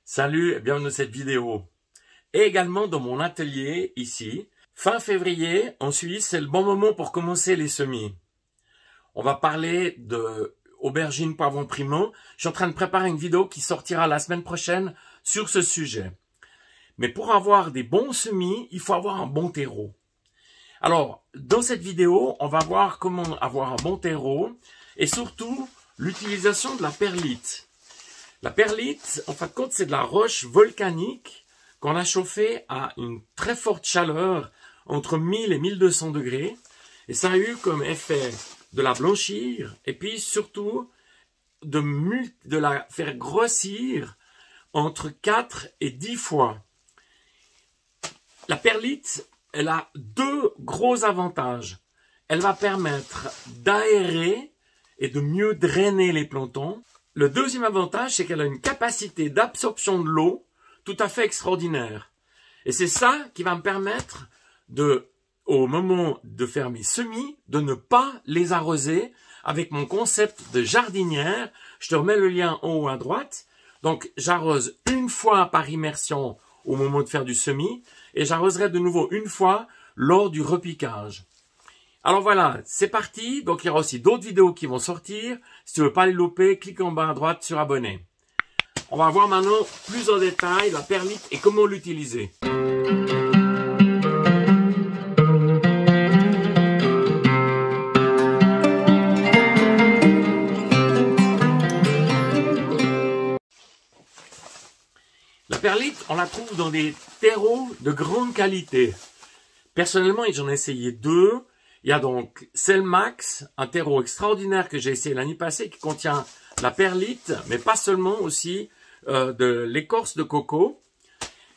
Salut et bienvenue dans cette vidéo. Et également dans mon atelier ici. Fin février, en Suisse, c'est le bon moment pour commencer les semis. On va parler de aubergines poivrons primaux. Je suis en train de préparer une vidéo qui sortira la semaine prochaine sur ce sujet. Mais pour avoir des bons semis, il faut avoir un bon terreau. Alors, dans cette vidéo, on va voir comment avoir un bon terreau et surtout l'utilisation de la perlite. La perlite, en fin de compte, c'est de la roche volcanique qu'on a chauffée à une très forte chaleur entre 1000 et 1200 degrés. Et ça a eu comme effet de la blanchir et puis surtout de la faire grossir entre 4 et 10 fois. La perlite, elle a deux gros avantages. Elle va permettre d'aérer et de mieux drainer les plantons. Le deuxième avantage, c'est qu'elle a une capacité d'absorption de l'eau tout à fait extraordinaire. Et c'est ça qui va me permettre au moment de faire mes semis, de ne pas les arroser avec mon concept de jardinière. Je te remets le lien en haut à droite. Donc, j'arrose une fois par immersion au moment de faire du semis et j'arroserai de nouveau une fois lors du repiquage. Alors voilà, c'est parti. Donc, il y aura aussi d'autres vidéos qui vont sortir. Si tu veux pas les louper, clique en bas à droite sur abonner. On va voir maintenant plus en détail la perlite et comment l'utiliser. La perlite, on la trouve dans des terreaux de grande qualité. Personnellement, j'en ai essayé deux. Il y a donc Selmax, un terreau extraordinaire que j'ai essayé l'année passée qui contient la perlite, mais pas seulement, aussi de l'écorce de coco.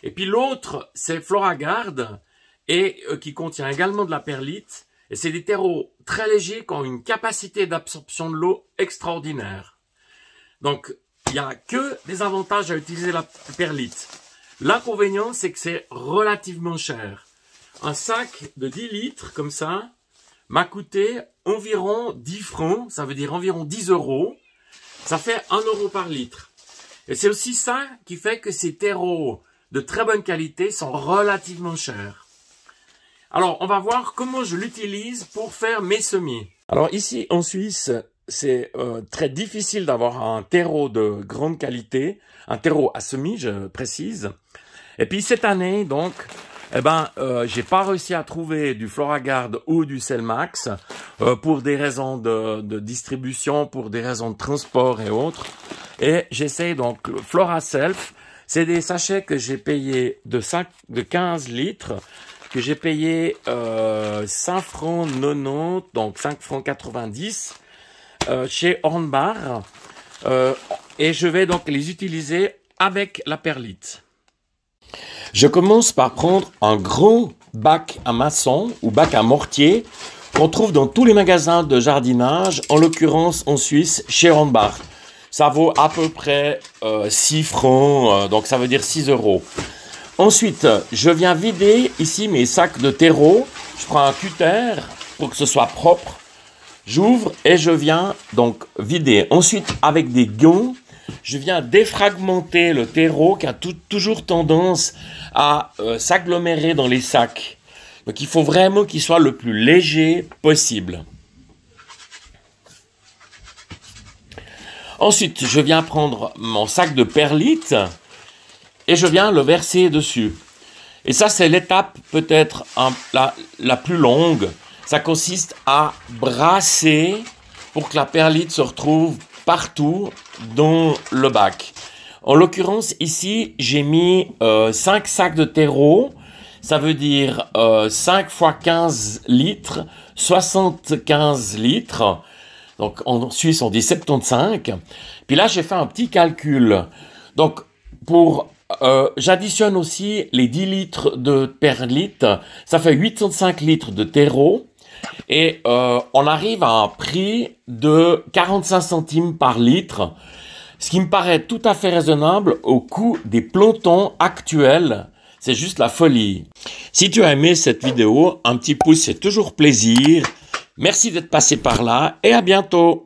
Et puis l'autre, c'est Floragard, et qui contient également de la perlite. Et c'est des terreaux très légers qui ont une capacité d'absorption de l'eau extraordinaire. Donc, il n'y a que des avantages à utiliser la perlite. L'inconvénient, c'est que c'est relativement cher. Un sac de 10 litres, comme ça, m'a coûté environ 10 francs, ça veut dire environ 10 euros. Ça fait 1 euro par litre. Et c'est aussi ça qui fait que ces terreaux de très bonne qualité sont relativement chers. Alors, on va voir comment je l'utilise pour faire mes semis. Alors ici, en Suisse, c'est très difficile d'avoir un terreau de grande qualité, un terreau à semis, je précise. Et puis cette année, donc, j'ai pas réussi à trouver du Floragard ou du Selmax pour des raisons de distribution, pour des raisons de transport et autres. Et j'essaye donc le Floraself. C'est des sachets que j'ai payé de 15 litres, que j'ai payé 5 francs 90, donc 5 francs 90 chez Hornbach. Et je vais donc les utiliser avec la perlite. Je commence par prendre un grand bac à maçon ou bac à mortier qu'on trouve dans tous les magasins de jardinage, en l'occurrence en Suisse, chez Hornbach. Ça vaut à peu près 6 francs, donc ça veut dire 6 euros. Ensuite, je viens vider ici mes sacs de terreau. Je prends un cutter pour que ce soit propre. J'ouvre et je viens donc vider. Ensuite, avec des gants, je viens défragmenter le terreau qui a toujours tendance à s'agglomérer dans les sacs. Donc il faut vraiment qu'il soit le plus léger possible. Ensuite, je viens prendre mon sac de perlite et je viens le verser dessus. Et ça, c'est l'étape peut-être la plus longue. Ça consiste à brasser pour que la perlite se retrouve partout dans le bac. En l'occurrence, ici, j'ai mis 5 sacs de terreau. Ça veut dire 5 fois 15 litres, 75 litres. Donc, en Suisse, on dit 75. Puis là, j'ai fait un petit calcul. Donc, j'additionne aussi les 10 litres de perlite. Ça fait 85 litres de terreau. Et on arrive à un prix de 45 centimes par litre, ce qui me paraît tout à fait raisonnable au coût des plantons actuels. C'est juste la folie. Si tu as aimé cette vidéo, un petit pouce, c'est toujours plaisir. Merci d'être passé par là et à bientôt.